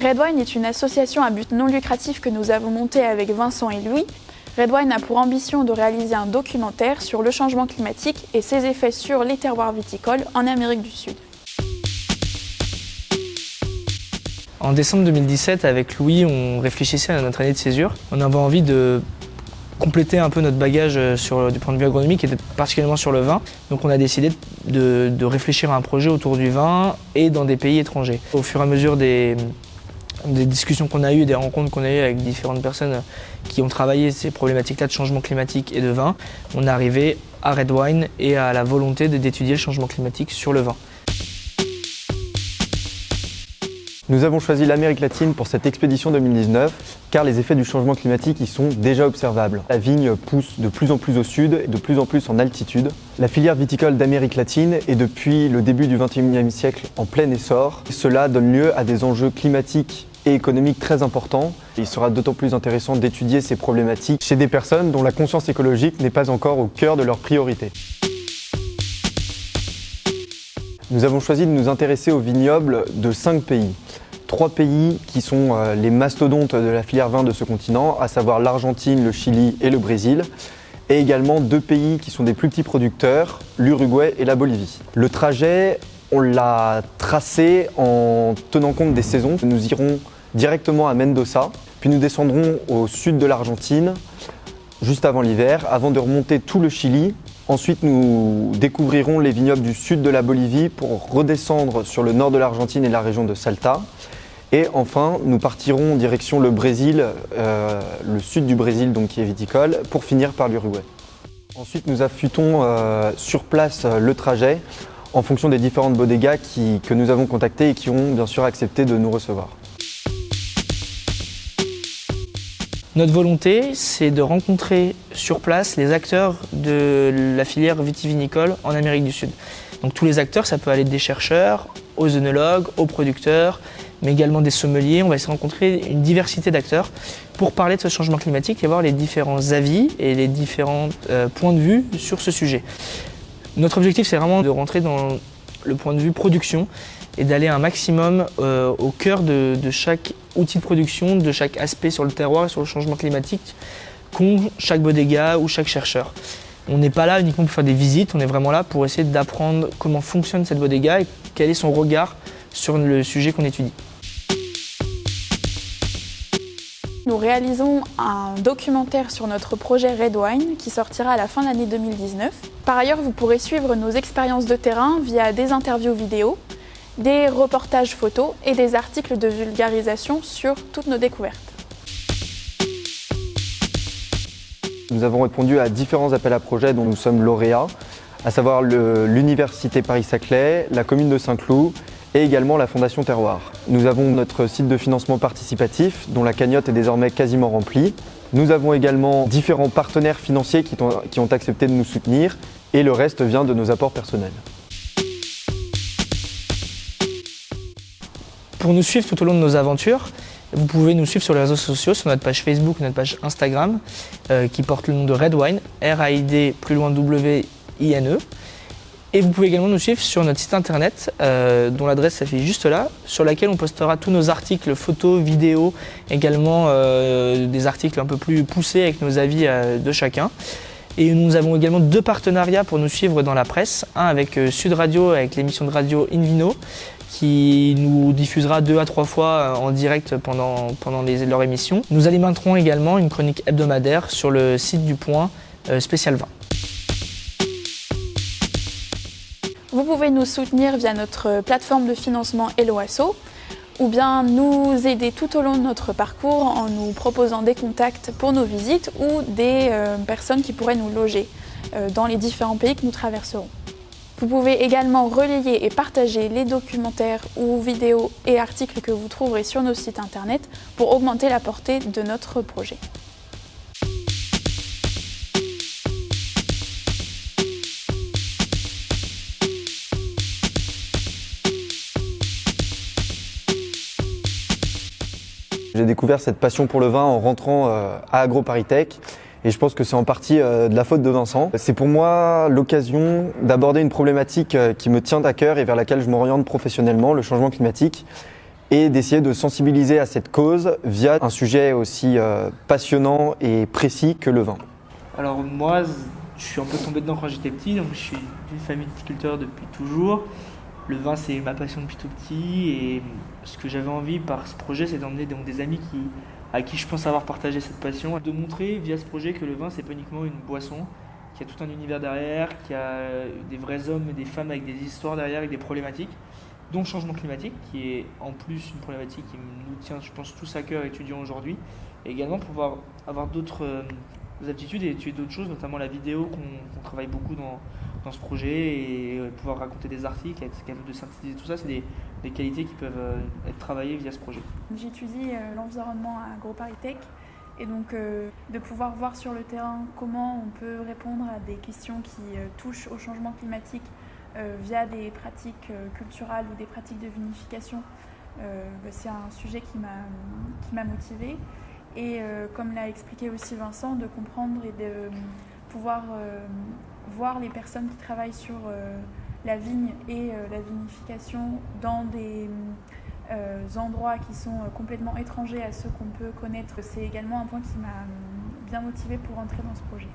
Redwine est une association à but non lucratif que nous avons montée avec Vincent et Louis. Redwine a pour ambition de réaliser un documentaire sur le changement climatique et ses effets sur les terroirs viticoles en Amérique du Sud. En décembre 2017, avec Louis, on réfléchissait à notre année de césure. On avait envie de compléter un peu notre bagage du point de vue agronomique et particulièrement sur le vin. Donc on a décidé de réfléchir à un projet autour du vin et dans des pays étrangers. Au fur et à mesure des discussions qu'on a eues, des rencontres qu'on a eues avec différentes personnes qui ont travaillé ces problématiques-là de changement climatique et de vin, on est arrivé à Redwine et à la volonté d'étudier le changement climatique sur le vin. Nous avons choisi l'Amérique latine pour cette expédition 2019 car les effets du changement climatique y sont déjà observables. La vigne pousse de plus en plus au sud et de plus en plus en altitude. La filière viticole d'Amérique latine est depuis le début du XXIe siècle en plein essor. Cela donne lieu à des enjeux climatiques et économiques très importants. Il sera d'autant plus intéressant d'étudier ces problématiques chez des personnes dont la conscience écologique n'est pas encore au cœur de leurs priorités. Nous avons choisi de nous intéresser aux vignobles de 5 pays. 3 pays qui sont les mastodontes de la filière vin de ce continent, à savoir l'Argentine, le Chili et le Brésil, et également 2 pays qui sont des plus petits producteurs, l'Uruguay et la Bolivie. Le trajet, on l'a tracé en tenant compte des saisons. Nous irons directement à Mendoza, puis nous descendrons au sud de l'Argentine, juste avant l'hiver, avant de remonter tout le Chili. Ensuite, nous découvrirons les vignobles du sud de la Bolivie pour redescendre sur le nord de l'Argentine et la région de Salta. Et enfin, nous partirons en direction le Brésil, le sud du Brésil donc qui est viticole, pour finir par l'Uruguay. Ensuite, nous affûtons sur place le trajet en fonction des différentes bodegas que nous avons contactées et qui ont bien sûr accepté de nous recevoir. Notre volonté, c'est de rencontrer sur place les acteurs de la filière vitivinicole en Amérique du Sud. Donc tous les acteurs, ça peut aller des chercheurs, aux œnologues, aux producteurs, mais également des sommeliers. On va essayer de rencontrer une diversité d'acteurs pour parler de ce changement climatique et voir les différents avis et les différents points de vue sur ce sujet. Notre objectif, c'est vraiment de rentrer dans le point de vue production et d'aller un maximum au cœur de chaque outil de production, de chaque aspect sur le terroir et sur le changement climatique qu'ont chaque bodega ou chaque chercheur. On n'est pas là uniquement pour faire des visites, on est vraiment là pour essayer d'apprendre comment fonctionne cette bodega et quel est son regard sur le sujet qu'on étudie. Nous réalisons un documentaire sur notre projet Redwine qui sortira à la fin de l'année 2019. Par ailleurs, vous pourrez suivre nos expériences de terrain via des interviews vidéo, des reportages photos et des articles de vulgarisation sur toutes nos découvertes. Nous avons répondu à différents appels à projets dont nous sommes lauréats, à savoir l'Université Paris-Saclay, la commune de Saint-Cloud et également la Fondation Terroir. Nous avons notre site de financement participatif dont la cagnotte est désormais quasiment remplie. Nous avons également différents partenaires financiers qui ont accepté de nous soutenir et le reste vient de nos apports personnels. Pour nous suivre tout au long de nos aventures, vous pouvez nous suivre sur les réseaux sociaux, sur notre page Facebook, notre page Instagram, qui porte le nom de Redwine, R-A-I-D, plus loin W-I-N-E. Et vous pouvez également nous suivre sur notre site internet, dont l'adresse s'affiche juste là, sur laquelle on postera tous nos articles, photos, vidéos, également des articles un peu plus poussés avec nos avis de chacun. Et nous avons également 2 partenariats pour nous suivre dans la presse, un avec Sud Radio, avec l'émission de radio Invino, qui nous diffusera 2 à 3 fois en direct pendant leur émission. Nous alimenterons également une chronique hebdomadaire sur le site du Point spécial vin. Vous pouvez nous soutenir via notre plateforme de financement Helloasso ou bien nous aider tout au long de notre parcours en nous proposant des contacts pour nos visites ou des personnes qui pourraient nous loger dans les différents pays que nous traverserons. Vous pouvez également relayer et partager les documentaires ou vidéos et articles que vous trouverez sur nos sites internet pour augmenter la portée de notre projet. J'ai découvert cette passion pour le vin en rentrant à AgroParisTech et je pense que c'est en partie de la faute de Vincent. C'est pour moi l'occasion d'aborder une problématique qui me tient à cœur et vers laquelle je m'oriente professionnellement, le changement climatique. et d'essayer de sensibiliser à cette cause via un sujet aussi passionnant et précis que le vin. Alors moi, je suis un peu tombé dedans quand j'étais petit, donc je suis d'une famille de viticulteurs depuis toujours. Le vin, c'est ma passion depuis tout petit, et ce que j'avais envie par ce projet, c'est d'emmener donc des amis à qui je pense avoir partagé cette passion, de montrer via ce projet que le vin, c'est pas uniquement une boisson, qu'il y a tout un univers derrière, qu'il y a des vrais hommes et des femmes avec des histoires derrière, avec des problématiques, dont le changement climatique, qui est en plus une problématique qui nous tient, je pense, tous à cœur étudiants aujourd'hui, et également pouvoir avoir d'autres aptitudes et étudier d'autres choses, notamment la vidéo qu'on travaille beaucoup dans ce projet, et pouvoir raconter des articles, être capable de synthétiser tout ça, c'est des qualités qui peuvent être travaillées via ce projet. J'étudie l'environnement à AgroParisTech, et donc de pouvoir voir sur le terrain comment on peut répondre à des questions qui touchent au changement climatique via des pratiques culturales ou des pratiques de vinification, c'est un sujet qui m'a motivée. Et comme l'a expliqué aussi Vincent, de comprendre et de pouvoir voir les personnes qui travaillent sur la vigne et la vinification dans des endroits qui sont complètement étrangers à ceux qu'on peut connaître. C'est également un point qui m'a bien motivée pour entrer dans ce projet.